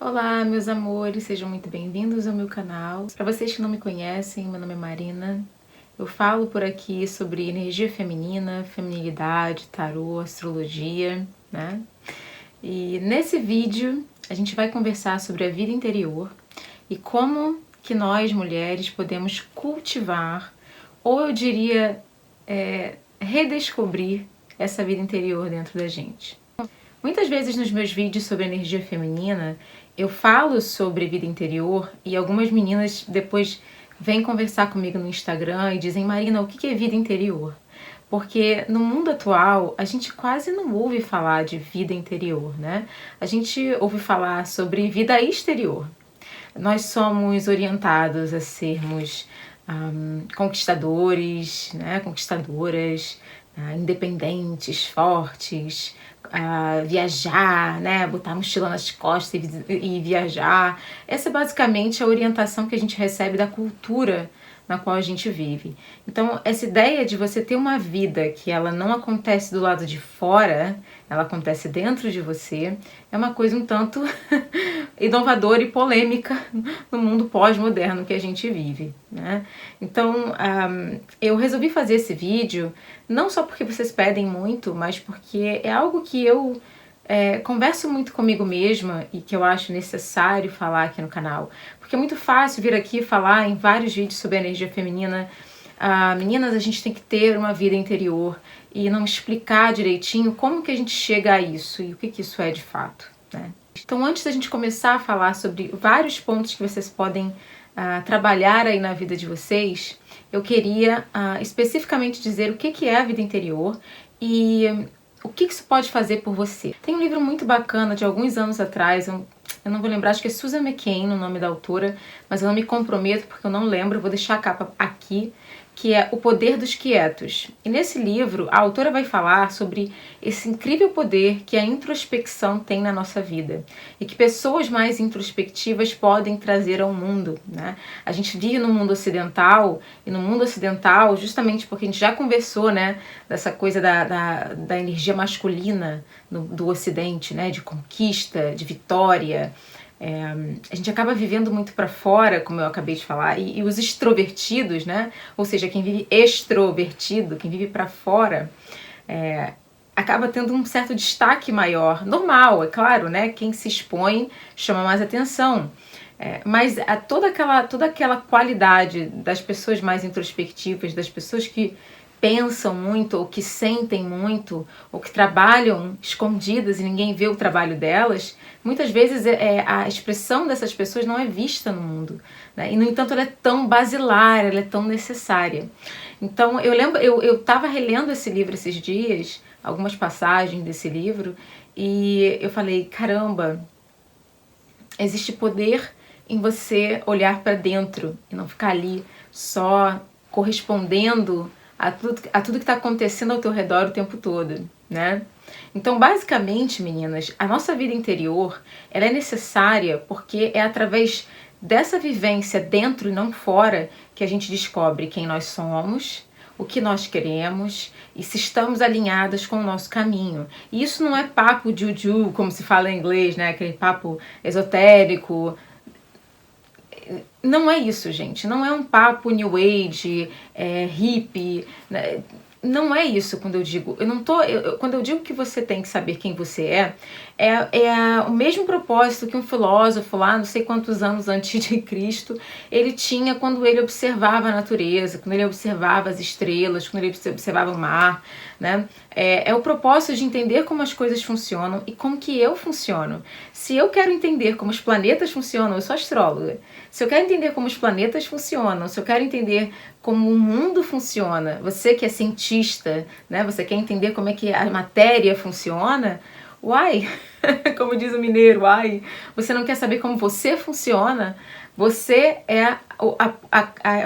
Olá, meus amores, sejam muito bem-vindos ao meu canal. Para vocês que não me conhecem, meu nome é Marina. Eu falo por aqui sobre energia feminina, feminilidade, tarô, astrologia, né? E nesse vídeo a gente vai conversar sobre a vida interior e como que nós, mulheres, podemos cultivar, ou eu diria, redescobrir essa vida interior dentro da gente. Muitas vezes nos meus vídeos sobre energia feminina, eu falo sobre vida interior e algumas meninas depois vêm conversar comigo no Instagram e dizem: Marina, o que é vida interior? Porque no mundo atual a gente quase não ouve falar de vida interior, né? A gente ouve falar sobre vida exterior. Nós somos orientados a sermos conquistadores, né? Conquistadoras, independentes, fortes, viajar, né? Botar a mochila nas costas e viajar. Essa é basicamente a orientação que a gente recebe da cultura na qual a gente vive. Então, essa ideia de você ter uma vida que ela não acontece do lado de fora, ela acontece dentro de você, é uma coisa um tanto inovadora e polêmica no mundo pós-moderno que a gente vive, né? Então, eu resolvi fazer esse vídeo não só porque vocês pedem muito, mas porque é algo que eu converso muito comigo mesma e que eu acho necessário falar aqui no canal. Porque é muito fácil vir aqui falar em vários vídeos sobre a energia feminina. Meninas, a gente tem que ter uma vida interior e não explicar direitinho como que a gente chega a isso e o que isso é de fato, né? Então, antes da gente começar a falar sobre vários pontos que vocês podem trabalhar aí na vida de vocês, eu queria especificamente dizer o que é a vida interior e o que isso pode fazer por você. Tem um livro muito bacana de alguns anos atrás, eu não vou lembrar, acho que é Susan McCain o nome da autora, mas eu não me comprometo porque eu não lembro, eu vou deixar a capa aqui, que é O Poder dos Quietos. E nesse livro, a autora vai falar sobre esse incrível poder que a introspecção tem na nossa vida e que pessoas mais introspectivas podem trazer ao mundo, né? A gente vive no mundo ocidental, e no mundo ocidental, justamente porque a gente já conversou, né, dessa coisa da energia masculina do ocidente, né, de conquista, de vitória. A gente acaba vivendo muito para fora, como eu acabei de falar, e os extrovertidos, né? Ou seja, quem vive extrovertido, quem vive para fora, acaba tendo um certo destaque maior. Normal, é claro, né? Quem se expõe chama mais atenção. Mas toda aquela qualidade das pessoas mais introspectivas, das pessoas que pensam muito, ou que sentem muito, ou que trabalham escondidas e ninguém vê o trabalho delas, muitas vezes a expressão dessas pessoas não é vista no mundo, né? E no entanto ela é tão basilar, ela é tão necessária. Então eu lembro, eu estava relendo esse livro esses dias, algumas passagens desse livro, e eu falei, caramba, existe poder em você olhar para dentro e não ficar ali só correspondendo a tudo que está acontecendo ao teu redor o tempo todo, né? Então, basicamente, meninas, a nossa vida interior, ela é necessária porque é através dessa vivência dentro e não fora que a gente descobre quem nós somos, o que nós queremos e se estamos alinhadas com o nosso caminho. E isso não é papo juju, como se fala em inglês, né? Aquele papo esotérico. Não é isso, gente. Não é um papo new age, hippie, né? Não é isso quando eu digo. Quando eu digo que você tem que saber quem você o mesmo propósito que um filósofo lá, não sei quantos anos antes de Cristo, ele tinha quando ele observava a natureza, quando ele observava as estrelas, quando ele observava o mar, né? É o propósito de entender como as coisas funcionam e como que eu funciono. Se eu quero entender como os planetas funcionam, eu sou astróloga. Se eu quero entender como os planetas funcionam, se eu quero entender como o mundo funciona, você que é cientista, né? Você quer entender como é que a matéria funciona, uai, como diz o mineiro, uai, você não quer saber como você funciona, você é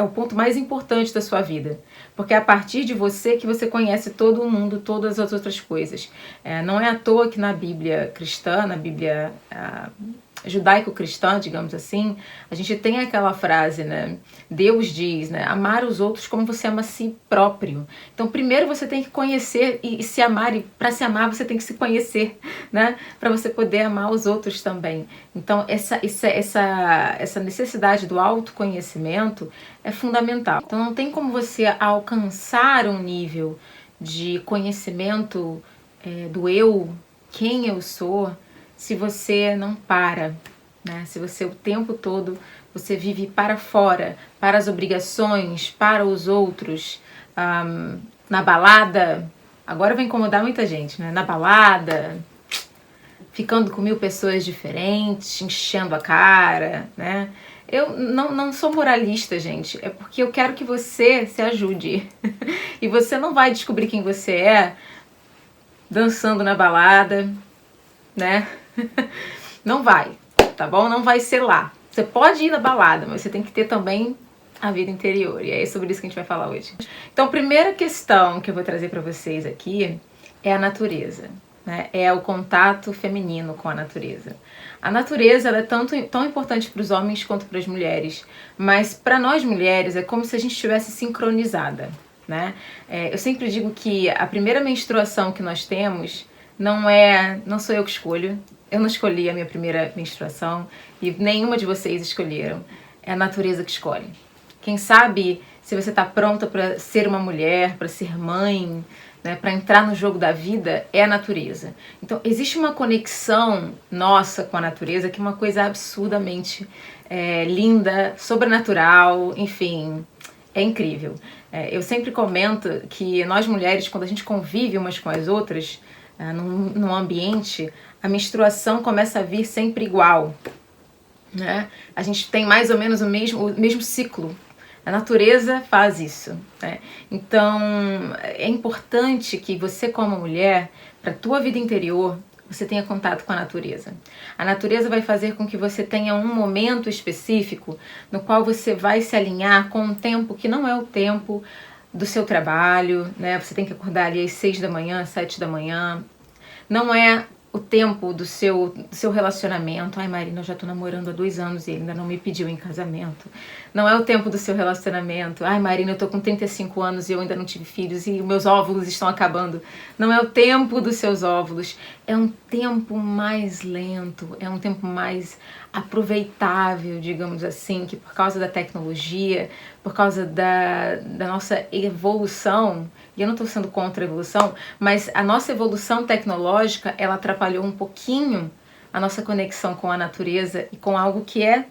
o ponto mais importante da sua vida. Porque é a partir de você que você conhece todo o mundo, todas as outras coisas. Não é à toa que na Bíblia cristã, na Bíblia judaico-cristã, digamos assim, a gente tem aquela frase, né? Deus diz, né? Amar os outros como você ama a si próprio. Então, primeiro você tem que conhecer e se amar, e para se amar você tem que se conhecer, né? Para você poder amar os outros também. Então, essa necessidade do autoconhecimento é fundamental. Então, não tem como você alcançar um nível de conhecimento do eu, quem eu sou, se você não para, né? Se você o tempo todo você vive para fora, para as obrigações, para os outros, na balada, agora vai incomodar muita gente, né? Na balada, ficando com 1000 pessoas diferentes, enchendo a cara, né? Eu não sou moralista, gente, é porque eu quero que você se ajude. E você não vai descobrir quem você é dançando na balada, né? Não vai, tá bom? Não vai ser lá. Você pode ir na balada, mas você tem que ter também a vida interior. E é sobre isso que a gente vai falar hoje. Então, a primeira questão que eu vou trazer para vocês aqui é a natureza, né? É o contato feminino com a natureza. A natureza ela é tão importante para os homens quanto para as mulheres, mas para nós mulheres é como se a gente estivesse sincronizada, né? Eu sempre digo que a primeira menstruação que nós temos não sou eu que escolho. Eu não escolhi a minha primeira menstruação e nenhuma de vocês escolheram. É a natureza que escolhe. Quem sabe se você está pronta para ser uma mulher, para ser mãe, né, para entrar no jogo da vida, é a natureza. Então, existe uma conexão nossa com a natureza que é uma coisa absurdamente linda, sobrenatural, enfim, é incrível. Eu sempre comento que nós mulheres, quando a gente convive umas com as outras, num ambiente, a menstruação começa a vir sempre igual, né? A gente tem mais ou menos o mesmo ciclo. A natureza faz isso, né? Então, é importante que você, como mulher, para a tua vida interior, você tenha contato com a natureza. A natureza vai fazer com que você tenha um momento específico no qual você vai se alinhar com um tempo que não é o tempo do seu trabalho, né? Você tem que acordar ali às 6 da manhã, 7 da manhã. Não é o tempo do seu relacionamento. Ai, Marina, eu já tô namorando há 2 anos e ele ainda não me pediu em casamento. Não é o tempo do seu relacionamento. Ai, Marina, eu tô com 35 anos e eu ainda não tive filhos e meus óvulos estão acabando. Não é o tempo dos seus óvulos. É um tempo mais lento, é um tempo mais aproveitável, digamos assim, que por causa da tecnologia, por causa da nossa evolução, e eu não estou sendo contra a evolução, mas a nossa evolução tecnológica, ela atrapalhou um pouquinho a nossa conexão com a natureza e com algo que é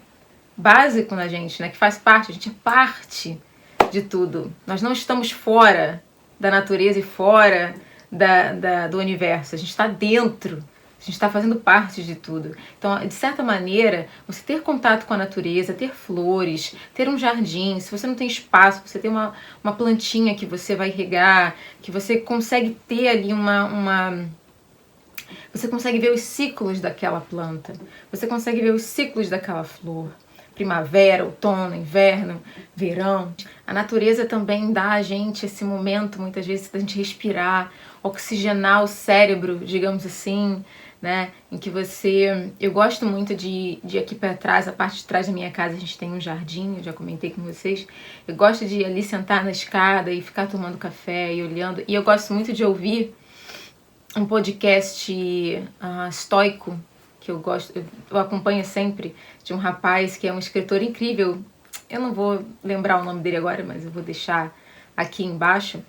básico na gente, né? Que faz parte, a gente é parte de tudo. Nós não estamos fora da natureza e fora do universo, a gente está dentro. A gente está fazendo parte de tudo. Então, de certa maneira, você ter contato com a natureza, ter flores, ter um jardim, se você não tem espaço, você tem uma plantinha que você vai regar, que você consegue ter ali você consegue ver os ciclos daquela planta, você consegue ver os ciclos daquela flor. Primavera, outono, inverno, verão. A natureza também dá a gente esse momento, muitas vezes, da gente respirar, oxigenar o cérebro, digamos assim, né? Em que eu gosto muito de aqui para trás, a parte de trás da minha casa a gente tem um jardim, eu já comentei com vocês. Eu gosto de ali sentar na escada e ficar tomando café e olhando. E eu gosto muito de ouvir um podcast estoico, que eu acompanho sempre, de um rapaz que é um escritor incrível. Eu não vou lembrar o nome dele agora, mas eu vou deixar aqui embaixo.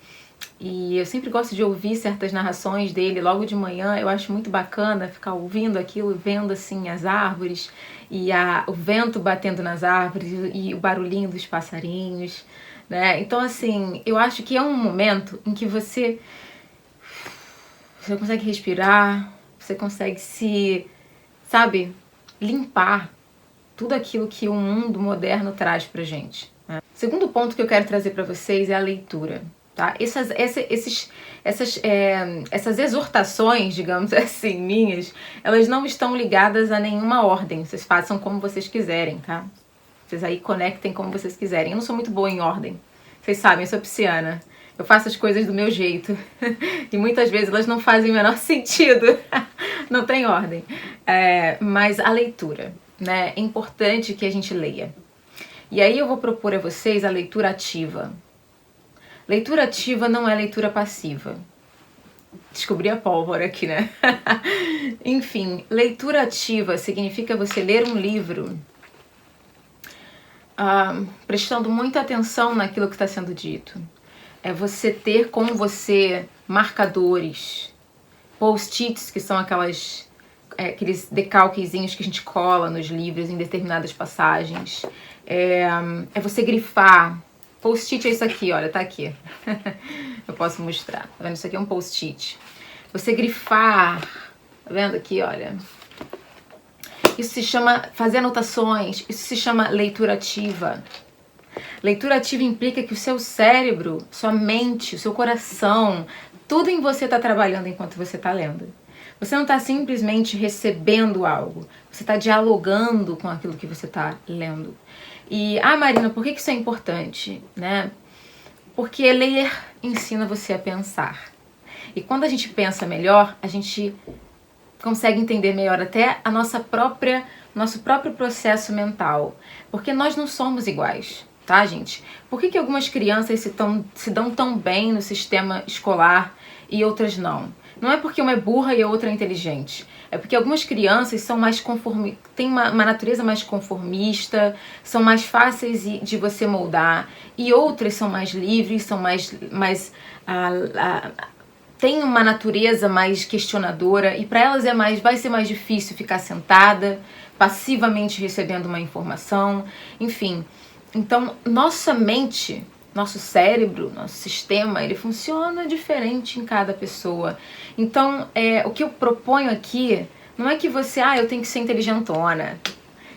E eu sempre gosto de ouvir certas narrações dele logo de manhã. Eu acho muito bacana ficar ouvindo aquilo, vendo assim as árvores e o vento batendo nas árvores e o barulhinho dos passarinhos, né? Então, assim, eu acho que é um momento em que você consegue respirar, você consegue limpar tudo aquilo que o mundo moderno traz pra gente, né? O segundo ponto que eu quero trazer para vocês é a leitura. Tá? Essas exortações, digamos assim, minhas, elas não estão ligadas a nenhuma ordem. Vocês façam como vocês quiserem, tá? Vocês aí conectem como vocês quiserem. Eu não sou muito boa em ordem. Vocês sabem, eu sou pisciana. Eu faço as coisas do meu jeito e muitas vezes elas não fazem o menor sentido, não tem ordem. Mas a leitura, né? É importante que a gente leia. E aí eu vou propor a vocês a leitura ativa. Leitura ativa não é leitura passiva. Descobri a pólvora aqui, né? Enfim, leitura ativa significa você ler um livro prestando muita atenção naquilo que está sendo dito. É você ter com você marcadores, post-its, que são aqueles decalquezinhos que a gente cola nos livros em determinadas passagens. É você grifar. Post-it é isso aqui, olha, tá aqui. Eu posso mostrar. Tá vendo? Isso aqui é um post-it. Você grifar. Tá vendo aqui, olha? Isso se chama fazer anotações. Isso se chama leitura ativa. Leitura ativa implica que o seu cérebro, sua mente, o seu coração, tudo em você está trabalhando enquanto você está lendo. Você não está simplesmente recebendo algo. Você está dialogando com aquilo que você está lendo. E, Marina, por que isso é importante, né? Porque ler ensina você a pensar. E quando a gente pensa melhor, a gente consegue entender melhor até nosso próprio processo mental. Porque nós não somos iguais, tá, gente? Por que algumas crianças se dão tão bem no sistema escolar e outras não? Não é porque uma é burra e a outra é inteligente. É porque algumas crianças são mais têm uma natureza mais conformista, são mais fáceis de você moldar, e outras são mais livres, são têm uma natureza mais questionadora, e para elas vai ser mais difícil ficar sentada, passivamente recebendo uma informação, enfim. Então, nossa mente, nosso cérebro, nosso sistema, ele funciona diferente em cada pessoa. Então, o que eu proponho aqui não é que você, eu tenho que ser inteligentona,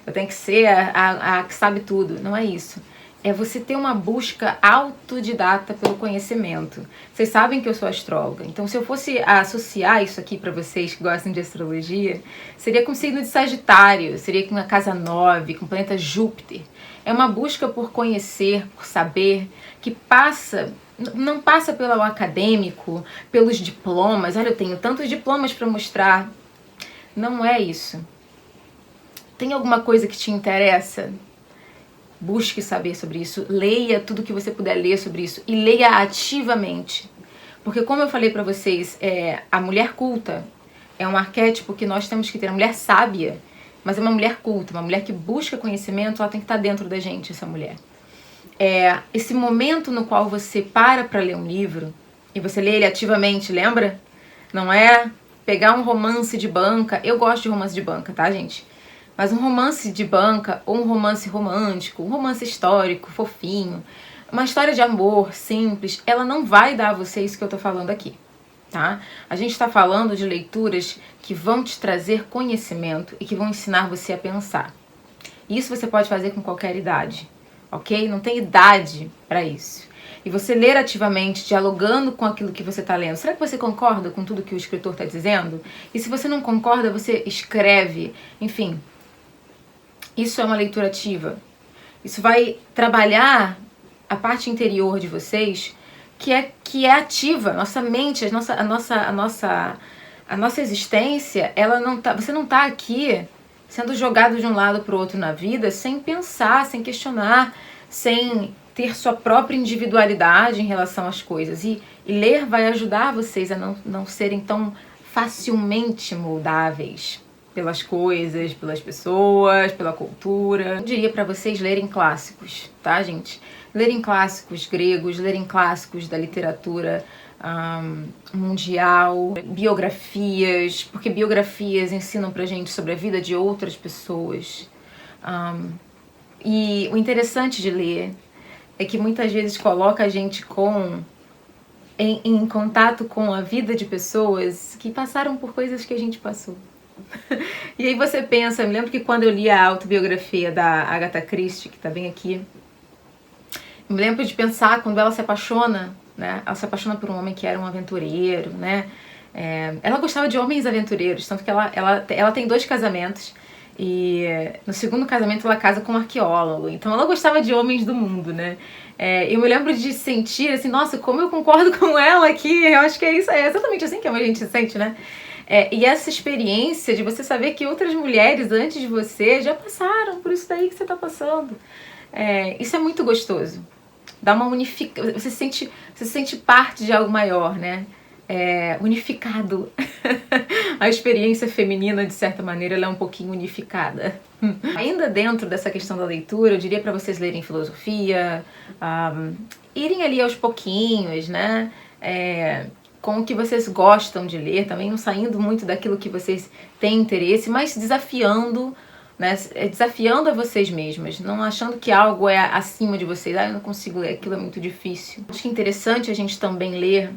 eu tenho que ser a que sabe tudo. Não é isso. É você ter uma busca autodidata pelo conhecimento. Vocês sabem que eu sou astróloga, então se eu fosse associar isso aqui para vocês que gostam de astrologia, seria com o signo de Sagitário, seria com a casa 9, com o planeta Júpiter. É uma busca por conhecer, por saber, que não passa pelo acadêmico, pelos diplomas. Olha, eu tenho tantos diplomas para mostrar. Não é isso. Tem alguma coisa que te interessa? Busque saber sobre isso. Leia tudo que você puder ler sobre isso. E leia ativamente. Porque como eu falei para vocês, a mulher culta é um arquétipo que nós temos que ter. A mulher sábia, mas é uma mulher culta, uma mulher que busca conhecimento, ela tem que estar dentro da gente, essa mulher. Esse momento no qual você para ler um livro e você lê ele ativamente, lembra? Não é pegar um romance de banca. Eu gosto de romance de banca, tá, gente? Mas um romance de banca ou um romance romântico, um romance histórico, fofinho, uma história de amor simples, ela não vai dar a você isso que eu tô falando aqui, tá? A gente está falando de leituras que vão te trazer conhecimento e que vão ensinar você a pensar. Isso você pode fazer com qualquer idade, ok? Não tem idade para isso. E você ler ativamente, dialogando com aquilo que você está lendo. Será que você concorda com tudo que o escritor está dizendo? E se você não concorda, você escreve. Enfim, isso é uma leitura ativa. Isso vai trabalhar a parte interior de vocês, que é ativa. Nossa mente, a nossa existência, ela não tá, você não está aqui sendo jogado de um lado para o outro na vida sem pensar, sem questionar, sem ter sua própria individualidade em relação às coisas. E ler vai ajudar vocês a não serem tão facilmente moldáveis pelas coisas, pelas pessoas, pela cultura. Eu diria para vocês lerem clássicos, tá, gente? Lerem clássicos gregos, lerem clássicos da literatura mundial, biografias, porque biografias ensinam pra gente sobre a vida de outras pessoas. E o interessante de ler é que muitas vezes coloca a gente em contato com a vida de pessoas que passaram por coisas que a gente passou. E aí você pensa, eu me lembro que quando eu li a autobiografia da Agatha Christie, que tá bem aqui, eu me lembro de pensar quando ela se apaixona, né? Ela se apaixona por um homem que era um aventureiro, né? Ela gostava de homens aventureiros, tanto que ela tem 2 casamentos. E no segundo casamento ela casa com um arqueólogo. Então ela gostava de homens do mundo, né? Eu me lembro de sentir assim, nossa, como eu concordo com ela aqui. Eu acho que é isso, é exatamente assim que a gente se sente, né? E essa experiência de você saber que outras mulheres antes de você já passaram por isso daí que você tá passando. Isso é muito gostoso. Dá uma você se sente parte de algo maior, né? Unificado. A experiência feminina, de certa maneira, ela é um pouquinho unificada. Ainda dentro dessa questão da leitura, eu diria para vocês lerem filosofia, irem ali aos pouquinhos, né? Com o que vocês gostam de ler, também não saindo muito daquilo que vocês têm interesse, mas desafiando, né? Desafiando a vocês mesmas, não achando que algo é acima de vocês. Eu não consigo ler, aquilo é muito difícil. Acho que é interessante a gente também ler.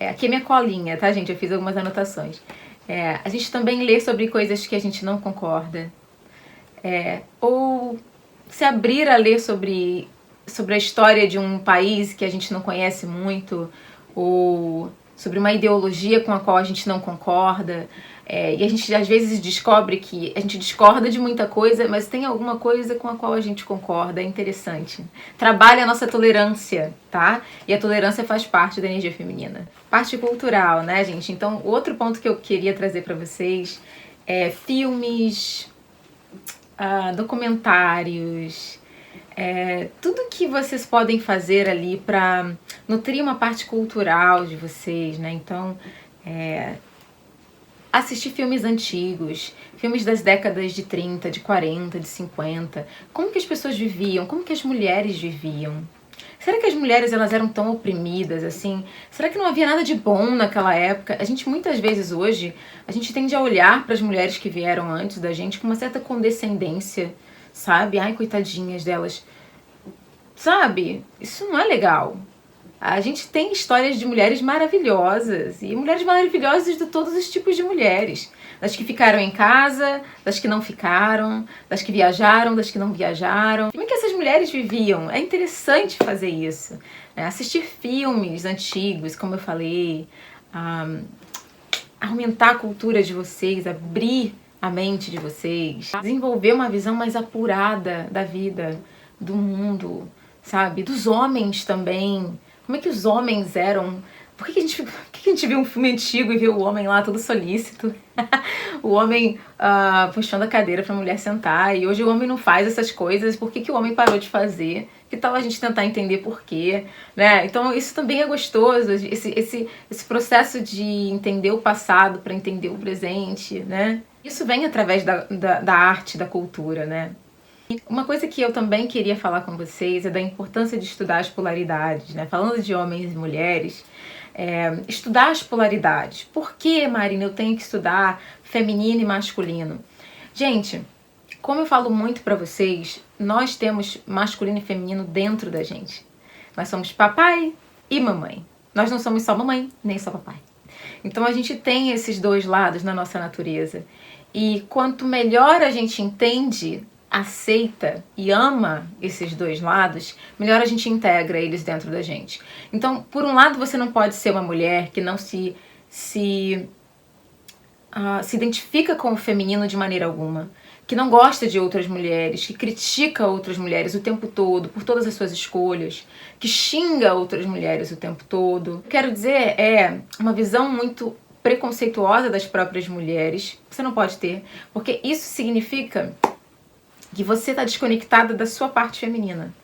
Aqui é minha colinha, tá, gente? Eu fiz algumas anotações. A gente também lê sobre coisas que a gente não concorda. Ou se abrir a ler sobre a história de um país que a gente não conhece muito, ou sobre uma ideologia com a qual a gente não concorda. E a gente às vezes descobre que a gente discorda de muita coisa, mas tem alguma coisa com a qual a gente concorda. É interessante. Trabalha a nossa tolerância, tá? E a tolerância faz parte da energia feminina. Parte cultural, né, gente? Então, outro ponto que eu queria trazer para vocês é filmes, documentários, tudo que vocês podem fazer ali para nutrir uma parte cultural de vocês, né? Então, assistir filmes antigos, filmes das décadas de 30, de 40, de 50. Como que as pessoas viviam? Como que as mulheres viviam? Será que as mulheres elas eram tão oprimidas assim? Será que não havia nada de bom naquela época? A gente muitas vezes hoje, a gente tende a olhar para as mulheres que vieram antes da gente com uma certa condescendência, sabe? Ai, coitadinhas delas. Sabe? Isso não é legal. A gente tem histórias de mulheres maravilhosas, e mulheres maravilhosas de todos os tipos de mulheres. Das que ficaram em casa, das que não ficaram, das que viajaram, das que não viajaram. Como é que essas mulheres viviam? É interessante fazer isso. Assistir filmes antigos, como eu falei, aumentar a cultura de vocês, abrir a mente de vocês, desenvolver uma visão mais apurada da vida, do mundo, sabe? Dos homens também. Como é que os homens eram? Por que a gente viu um filme antigo e viu o homem lá todo solícito? O homem puxando a cadeira pra mulher sentar. E hoje o homem não faz essas coisas. Por que o homem parou de fazer? Que tal a gente tentar entender por quê? Né? Então isso também é gostoso. Esse processo de entender o passado para entender o presente, né? Isso vem através da arte, da cultura, né? Uma coisa que eu também queria falar com vocês é da importância de estudar as polaridades, né? Falando de homens e mulheres, estudar as polaridades. Por que, Marina, eu tenho que estudar feminino e masculino? Gente, como eu falo muito pra vocês, nós temos masculino e feminino dentro da gente. Nós somos papai e mamãe. Nós não somos só mamãe, nem só papai. Então a gente tem esses dois lados na nossa natureza. E quanto melhor a gente entende, aceita e ama esses dois lados, melhor a gente integra eles dentro da gente. Então, por um lado, você não pode ser uma mulher que não se identifica com o feminino de maneira alguma, que não gosta de outras mulheres, que critica outras mulheres o tempo todo por todas as suas escolhas, que xinga outras mulheres o tempo todo. Quero dizer, uma visão muito preconceituosa das próprias mulheres. Você não pode ter, porque isso significa que você está desconectada da sua parte feminina.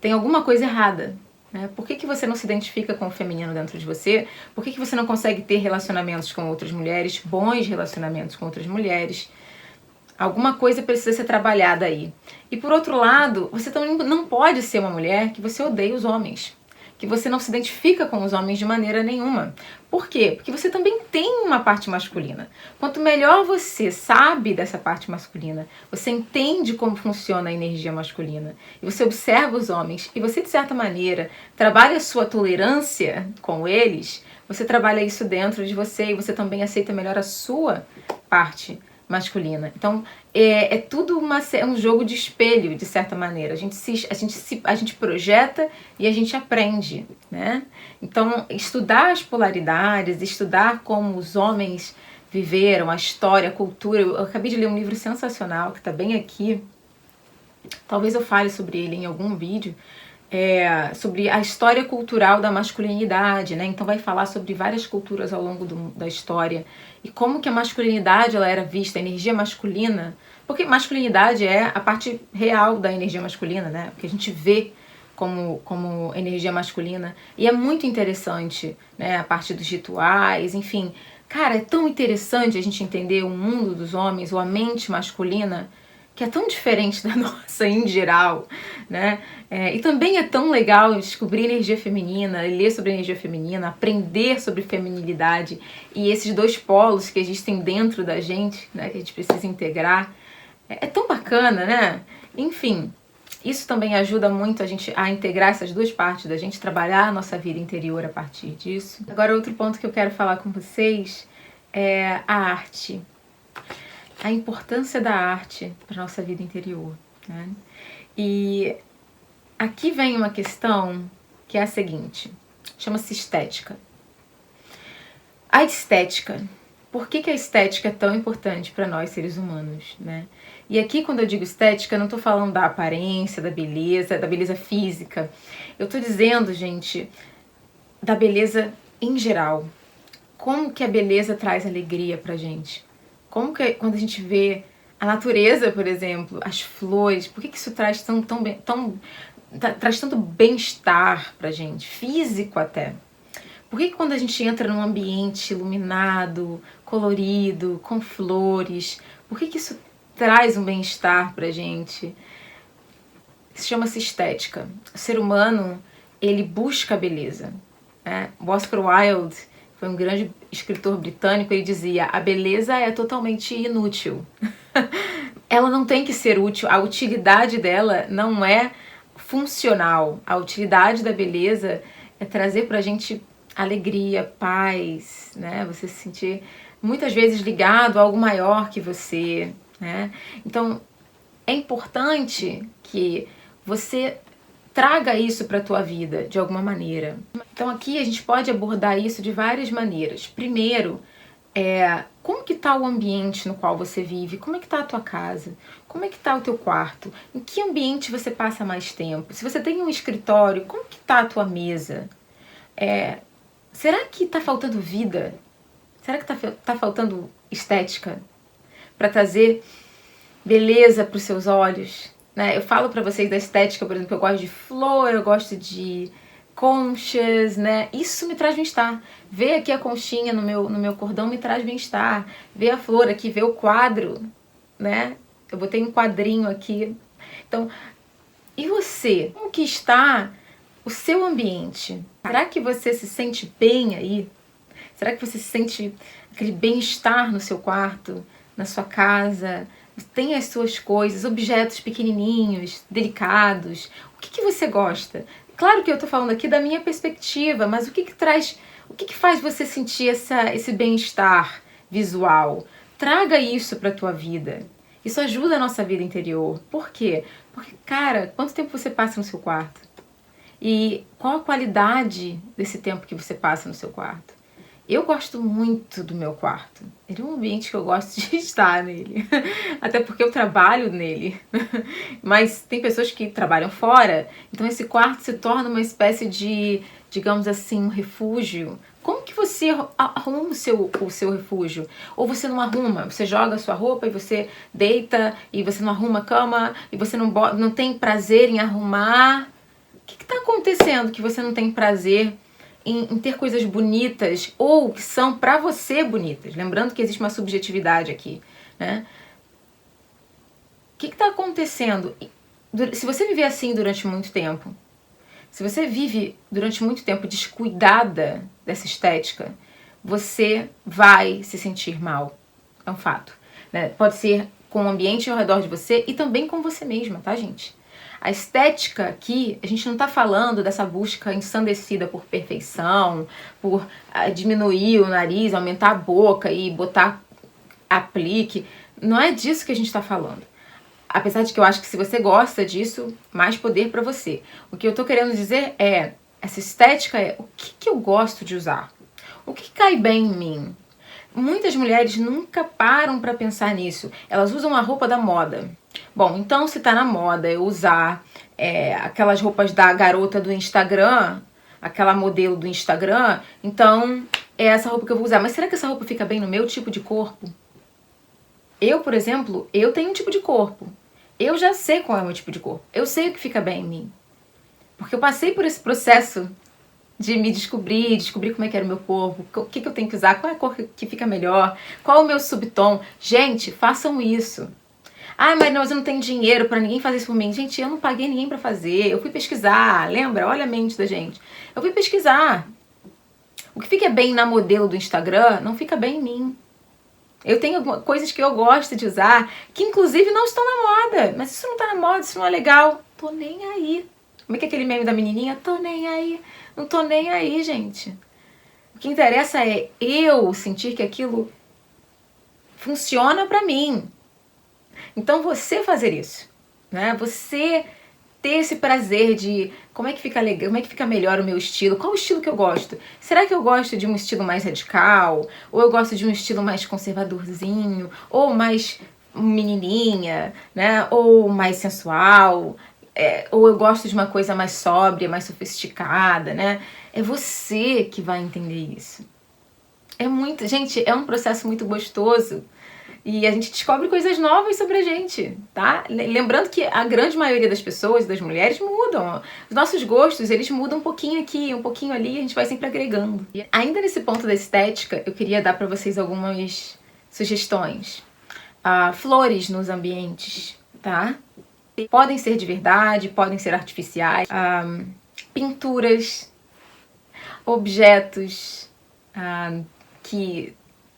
Tem alguma coisa errada, né? Por que você não se identifica com o feminino dentro de você? Por que você não consegue ter relacionamentos com outras mulheres, bons relacionamentos com outras mulheres? Alguma coisa precisa ser trabalhada aí. E por outro lado, você também não pode ser uma mulher que você odeia os homens, que você não se identifica com os homens de maneira nenhuma. Por quê? Porque você também tem uma parte masculina. Quanto melhor você sabe dessa parte masculina, você entende como funciona a energia masculina, e você observa os homens, e você, de certa maneira, trabalha a sua tolerância com eles, você trabalha isso dentro de você, e você também aceita melhor a sua parte masculina. Então, tudo um jogo de espelho, de certa maneira. A gente projeta e a gente aprende, né? Então, estudar as polaridades, estudar como os homens viveram, a história, a cultura. Eu acabei de ler um livro sensacional, que está bem aqui, talvez eu fale sobre ele em algum vídeo, sobre a história cultural da masculinidade, né? Então vai falar sobre várias culturas ao longo da história e como que a masculinidade ela era vista, a energia masculina, porque masculinidade é a parte real da energia masculina, né? O que a gente vê como energia masculina, e é muito interessante, né? A parte dos rituais, enfim. Cara, é tão interessante a gente entender o mundo dos homens, ou a mente masculina, que é tão diferente da nossa em geral, né? E também é tão legal descobrir energia feminina, ler sobre energia feminina, aprender sobre feminilidade e esses dois polos que existem dentro da gente, né? Que a gente precisa integrar. É tão bacana, né? Enfim, isso também ajuda muito a gente a integrar essas duas partes da gente, trabalhar a nossa vida interior a partir disso. Agora, outro ponto que eu quero falar com vocês é a arte. A importância da arte para a nossa vida interior, né? E aqui vem uma questão que é a seguinte, chama-se estética. A estética, por que a estética é tão importante para nós seres humanos, né? E aqui quando eu digo estética, eu não estou falando da aparência, da beleza física. Eu estou dizendo, gente, da beleza em geral. Como que a beleza traz alegria pra gente? Como que quando a gente vê a natureza, por exemplo, as flores, por que isso traz traz tanto bem-estar pra gente, físico até? Por que quando a gente entra num ambiente iluminado, colorido, com flores, por que isso traz um bem-estar pra gente? Isso chama-se estética. O ser humano, ele busca a beleza, né? O Oscar Wilde foi um grande escritor britânico, ele dizia: a beleza é totalmente inútil. Ela não tem que ser útil, a utilidade dela não é funcional. A utilidade da beleza é trazer pra gente alegria, paz, né? Você se sentir muitas vezes ligado a algo maior que você, né? Então, é importante que você traga isso para a tua vida de alguma maneira. Então aqui a gente pode abordar isso de várias maneiras. Primeiro, como que tá o ambiente no qual você vive? Como é que tá a tua casa? Como é que tá o teu quarto? Em que ambiente você passa mais tempo? Se você tem um escritório, como que tá a tua mesa? Será que tá faltando vida? Será que tá faltando estética para trazer beleza para os seus olhos? Né? Eu falo para vocês da estética, por exemplo, eu gosto de flor, eu gosto de conchas, né? Isso me traz bem-estar. Ver aqui a conchinha no meu cordão me traz bem-estar. Ver a flor aqui, ver o quadro, né? Eu botei um quadrinho aqui. Então, e você? Como que está o seu ambiente? Será que você se sente bem aí? Será que você sente aquele bem-estar no seu quarto, na sua casa? Tem as suas coisas, objetos pequenininhos, delicados. O que você gosta? Claro que eu tô falando aqui da minha perspectiva, mas o que faz você sentir esse bem-estar visual? Traga isso pra tua vida. Isso ajuda a nossa vida interior. Por quê? Porque, cara, quanto tempo você passa no seu quarto? E qual a qualidade desse tempo que você passa no seu quarto? Eu gosto muito do meu quarto. Ele é um ambiente que eu gosto de estar nele. Até porque eu trabalho nele. Mas tem pessoas que trabalham fora. Então esse quarto se torna uma espécie de, digamos assim, um refúgio. Como que você arruma o seu refúgio? Ou você não arruma? Você joga a sua roupa e você deita e você não arruma a cama e você não tem prazer em arrumar. O que está acontecendo que você não tem prazer em ter coisas bonitas ou que são pra você bonitas? Lembrando que existe uma subjetividade aqui, né? O que tá acontecendo? Se você viver assim durante muito tempo, se você vive durante muito tempo descuidada dessa estética, você vai se sentir mal. É um fato, né? Pode ser com o ambiente ao redor de você e também com você mesma, tá, gente? A estética aqui, a gente não tá falando dessa busca ensandecida por perfeição, por diminuir o nariz, aumentar a boca e botar aplique. Não é disso que a gente tá falando. Apesar de que eu acho que se você gosta disso, mais poder pra você. O que eu tô querendo dizer essa estética o que eu gosto de usar? O que cai bem em mim? muitas mulheres nunca param para pensar nisso. Elas usam a roupa da moda. Bom, então se tá na moda eu usar aquelas roupas da garota do Instagram, aquela modelo do Instagram, então é essa roupa que eu vou usar. Mas será que essa roupa fica bem no meu tipo de corpo? Eu, por exemplo, eu tenho um tipo de corpo. Eu já sei qual é o meu tipo de corpo. Eu sei o que fica bem em mim. Porque eu passei por esse processo de me descobrir como é que era o meu corpo, o que eu tenho que usar, qual é a cor que fica melhor, qual é o meu subtom. Gente, façam isso. Ah, mas eu não tenho dinheiro pra ninguém fazer isso por mim. Gente, eu não paguei ninguém pra fazer. Eu fui pesquisar, lembra? Olha a mente da gente. Eu fui pesquisar. O que fica bem na modelo do Instagram não fica bem em mim. Eu tenho coisas que eu gosto de usar, que inclusive não estão na moda. Mas isso não tá na moda, isso não é legal. Tô nem aí. Como é que é aquele meme da menininha? Tô nem aí. Não tô nem aí, gente. O que interessa é eu sentir que aquilo funciona pra mim. Então você fazer isso, né? Você ter esse prazer de como é que fica legal, como é que fica melhor o meu estilo, qual o estilo que eu gosto? Será que eu gosto de um estilo mais radical? Ou eu gosto de um estilo mais conservadorzinho? Ou mais menininha, né? Ou mais sensual? Ou eu gosto de uma coisa mais sóbria, mais sofisticada, né? É você que vai entender isso. Gente, é um processo muito gostoso. E a gente descobre coisas novas sobre a gente, tá? Lembrando que a grande maioria das pessoas, das mulheres, mudam. Os nossos gostos, eles mudam um pouquinho aqui, um pouquinho ali, e a gente vai sempre agregando. E ainda nesse ponto da estética, eu queria dar pra vocês algumas sugestões. Flores nos ambientes, tá? Podem ser de verdade, podem ser artificiais. Pinturas, objetos que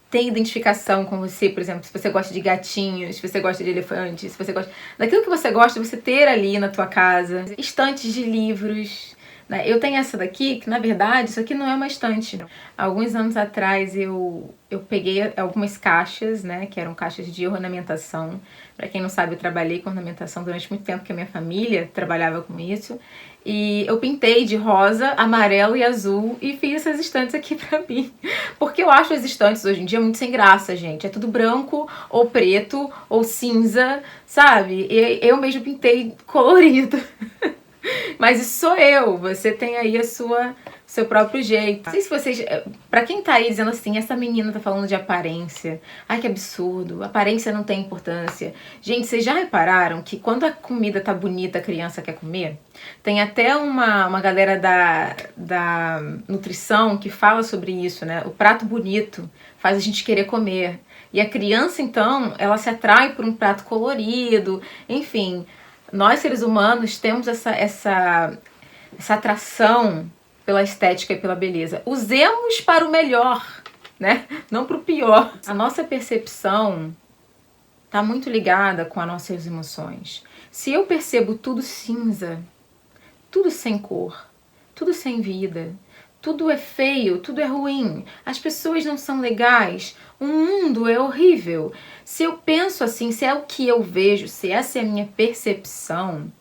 tem identificação com você, por exemplo, se você gosta de gatinhos, se você gosta de elefantes, se você gosta daquilo que você gosta, você ter ali na tua casa. Estantes de livros, né? Eu tenho essa daqui, que na verdade isso aqui não é uma estante. Alguns anos atrás eu peguei algumas caixas, né, que eram caixas de ornamentação. Pra quem não sabe, eu trabalhei com ornamentação durante muito tempo, porque a minha família trabalhava com isso. E eu pintei de rosa, amarelo e azul e fiz essas estantes aqui pra mim. Porque eu acho as estantes hoje em dia muito sem graça, gente. É tudo branco, ou preto, ou cinza, sabe? E eu mesmo pintei colorido. Mas isso sou eu, você tem aí seu próprio jeito. Não sei se vocês... Pra quem tá aí dizendo assim, essa menina tá falando de aparência. Ai, que absurdo, aparência não tem importância. Gente, vocês já repararam que quando a comida tá bonita, a criança quer comer? Tem até uma galera da nutrição que fala sobre isso, né? O prato bonito faz a gente querer comer. E a criança, então, ela se atrai por um prato colorido, enfim... Nós, seres humanos, temos essa atração pela estética e pela beleza. Usemos para o melhor, né? Não para o pior. A nossa percepção está muito ligada com as nossas emoções. Se eu percebo tudo cinza, tudo sem cor, tudo sem vida, tudo é feio, tudo é ruim, as pessoas não são legais, o mundo é horrível. Se eu penso assim, se é o que eu vejo, se essa é a minha percepção,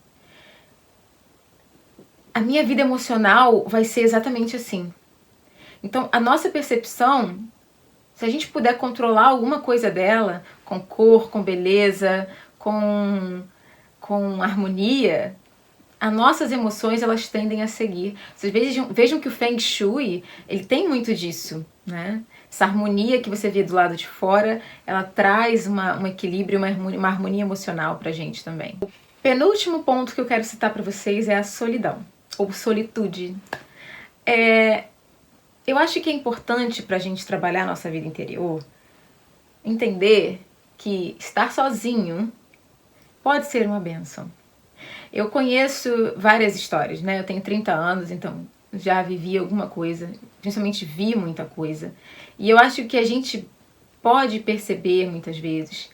a minha vida emocional vai ser exatamente assim. Então, a nossa percepção, se a gente puder controlar alguma coisa dela, com cor, com beleza, com harmonia, as nossas emoções, elas tendem a seguir. Vocês vejam que o Feng Shui, ele tem muito disso, né? Essa harmonia que você vê do lado de fora, ela traz um equilíbrio, uma harmonia emocional pra gente também. O penúltimo ponto que eu quero citar pra vocês é a solidão, ou solitude. Eu acho que é importante pra gente trabalhar a nossa vida interior, entender que estar sozinho pode ser uma bênção. Eu conheço várias histórias, né? Eu tenho 30 anos, então já vivi alguma coisa, principalmente vi muita coisa. E eu acho que a gente pode perceber muitas vezes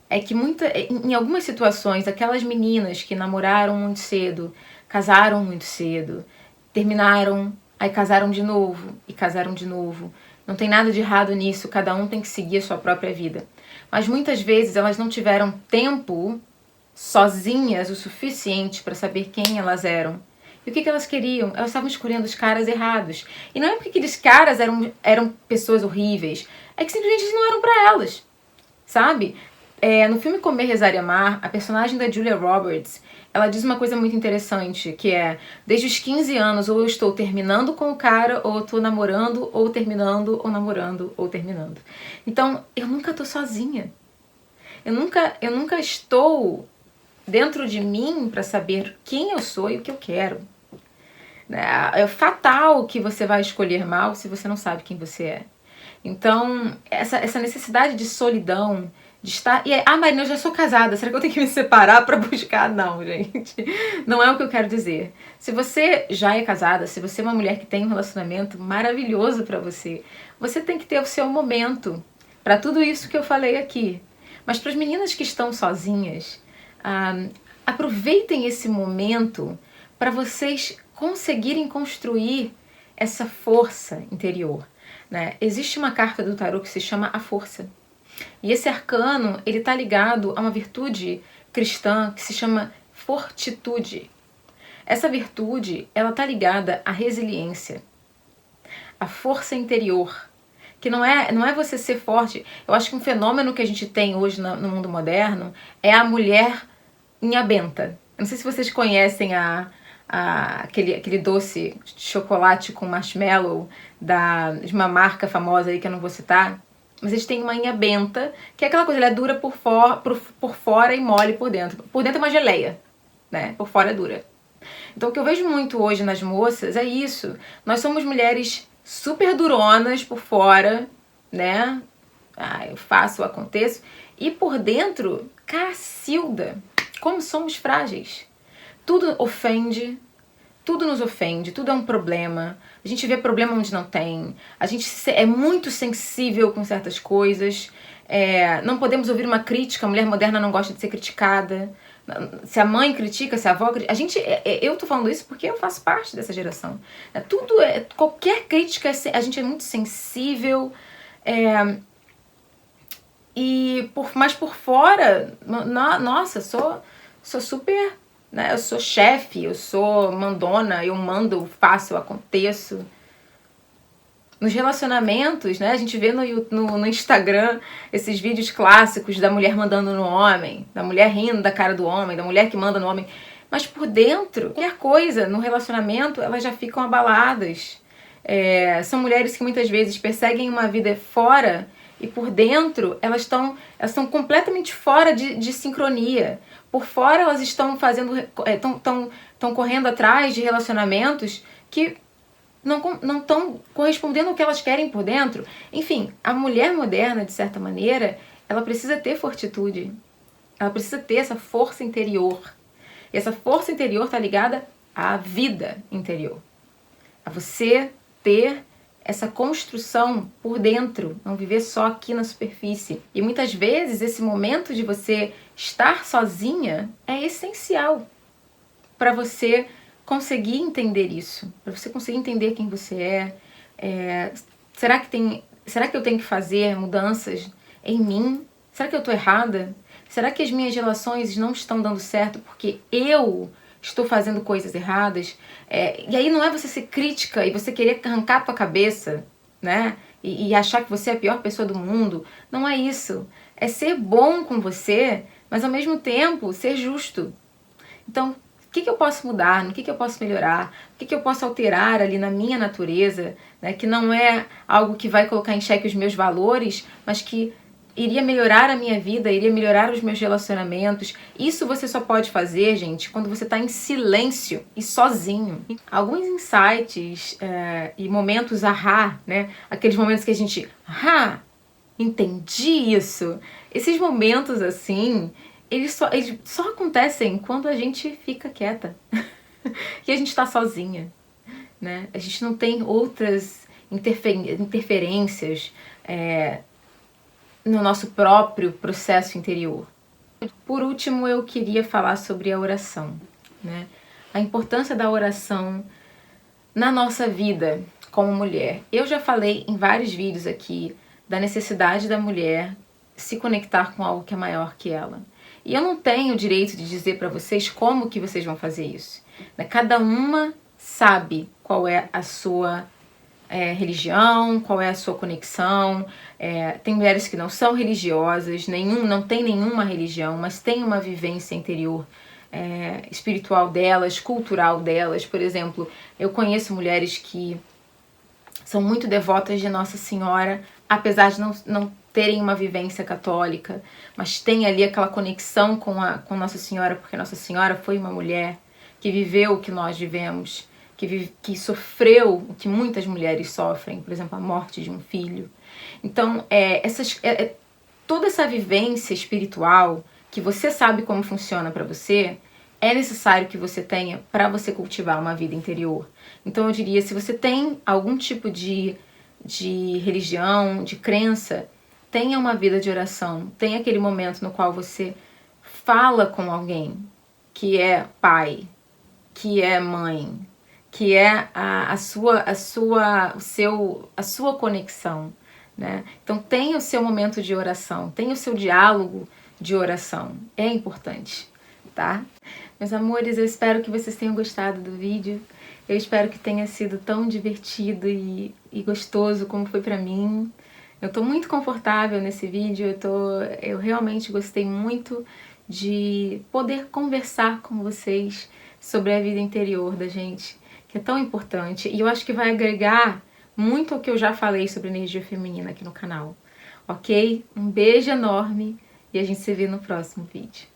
é que em algumas situações, aquelas meninas que namoraram muito cedo, casaram muito cedo, terminaram, aí casaram de novo e casaram de novo. Não tem nada de errado nisso, cada um tem que seguir a sua própria vida. Mas muitas vezes elas não tiveram tempo sozinhas o suficiente para saber quem elas eram. E o que elas queriam? Elas estavam escolhendo os caras errados. E não é porque aqueles caras eram pessoas horríveis. é que simplesmente não eram para elas, sabe? No filme Comer, Rezar e Amar, a personagem da Julia Roberts, ela diz uma coisa muito interessante, que é, desde os 15 anos, ou eu estou terminando com o cara, ou eu estou namorando, ou terminando, ou namorando, ou terminando. Então, eu nunca estou sozinha. Eu nunca estou dentro de mim para saber quem eu sou e o que eu quero. É fatal que você vai escolher mal se você não sabe quem você é. Então, essa necessidade de solidão, de estar... Marina, eu já sou casada, será que eu tenho que me separar para buscar? Não, gente. Não é o que eu quero dizer. Se você já é casada, se você é uma mulher que tem um relacionamento maravilhoso para você, você tem que ter o seu momento para tudo isso que eu falei aqui. Mas para as meninas que estão sozinhas, aproveitem esse momento para vocês conseguirem construir essa força interior. Né? Existe uma carta do tarô que se chama a força. E esse arcano, ele está ligado a uma virtude cristã que se chama fortitude. Essa virtude, ela está ligada à resiliência, à força interior, que não é você ser forte. Eu acho que um fenômeno que a gente tem hoje no mundo moderno é a mulher inhabenta. Eu não sei se vocês conhecem aquele doce de chocolate com marshmallow de uma marca famosa aí que eu não vou citar, mas eles têm uma inhabenta, que é aquela coisa, ela é dura por fora e mole por dentro. Por dentro é uma geleia, né? Por fora é dura. Então o que eu vejo muito hoje nas moças é isso. Nós somos mulheres super duronas por fora, né? Eu faço, eu aconteço. E por dentro, Cacilda, como somos frágeis. Tudo ofende, tudo nos ofende, tudo é um problema. A gente vê problema onde não tem. A gente é muito sensível com certas coisas. Não podemos ouvir uma crítica. A mulher moderna não gosta de ser criticada. Se a mãe critica, se a avó critica... Eu tô falando isso porque eu faço parte dessa geração. Qualquer crítica, a gente é muito sensível. Mas por fora, nossa, sou super... Né? Eu sou chefe, eu sou mandona, eu mando, eu faço, eu aconteço. Nos relacionamentos, né? A gente vê no Instagram esses vídeos clássicos da mulher mandando no homem, da mulher rindo da cara do homem, da mulher que manda no homem. Mas por dentro, qualquer coisa no relacionamento, elas já ficam abaladas. São mulheres que muitas vezes perseguem uma vida fora e por dentro elas estão completamente fora de sincronia. Por fora elas estão estão correndo atrás de relacionamentos que não estão correspondendo ao que elas querem por dentro. Enfim, a mulher moderna, de certa maneira, ela precisa ter fortitude. Ela precisa ter essa força interior. E essa força interior está ligada à vida interior. A você ter essa construção por dentro, não viver só aqui na superfície. E muitas vezes esse momento de você estar sozinha é essencial para você conseguir entender isso, para você conseguir entender quem você é. Será que eu tenho que fazer mudanças em mim? Será que eu estou errada? Será que as minhas relações não estão dando certo porque eu estou fazendo coisas erradas? E aí não é você ser crítica e você querer arrancar a tua cabeça, né? E achar que você é a pior pessoa do mundo. Não é isso. É ser bom com você, mas ao mesmo tempo ser justo. Então, o que eu posso mudar? No que eu posso melhorar? O que eu posso alterar ali na minha natureza, né? Que não é algo que vai colocar em xeque os meus valores, mas que iria melhorar a minha vida, iria melhorar os meus relacionamentos. Isso você só pode fazer, gente, quando você está em silêncio e sozinho. Alguns insights e momentos ahá, né? Aqueles momentos que a gente, entendi isso. Esses momentos assim, eles só acontecem quando a gente fica quieta. E a gente está sozinha, né? A gente não tem outras interferências no nosso próprio processo interior. Por último, eu queria falar sobre a oração, né? A importância da oração na nossa vida como mulher. Eu já falei em vários vídeos aqui da necessidade da mulher se conectar com algo que é maior que ela. E eu não tenho o direito de dizer para vocês como que vocês vão fazer isso. Cada uma sabe qual é a sua religião, qual é a sua conexão. Tem mulheres que não são religiosas, não tem nenhuma religião, mas tem uma vivência interior espiritual delas, cultural delas. Por exemplo, eu conheço mulheres que são muito devotas de Nossa Senhora, apesar de não terem uma vivência católica, mas tem ali aquela conexão com Nossa Senhora, porque Nossa Senhora foi uma mulher que viveu o que nós vivemos, que sofreu o que muitas mulheres sofrem, por exemplo, a morte de um filho. Então, toda essa vivência espiritual, que você sabe como funciona para você, é necessário que você tenha para você cultivar uma vida interior. Então eu diria, se você tem algum tipo de religião, de crença, tenha uma vida de oração, tenha aquele momento no qual você fala com alguém que é pai, que é mãe, que é a sua conexão, né? Então tenha o seu momento de oração, tenha o seu diálogo de oração, é importante, tá? Meus amores, eu espero que vocês tenham gostado do vídeo. Eu espero que tenha sido tão divertido e gostoso como foi pra mim. Eu tô muito confortável nesse vídeo, eu realmente gostei muito de poder conversar com vocês sobre a vida interior da gente, que é tão importante. E eu acho que vai agregar muito ao que eu já falei sobre energia feminina aqui no canal, ok? Um beijo enorme e a gente se vê no próximo vídeo.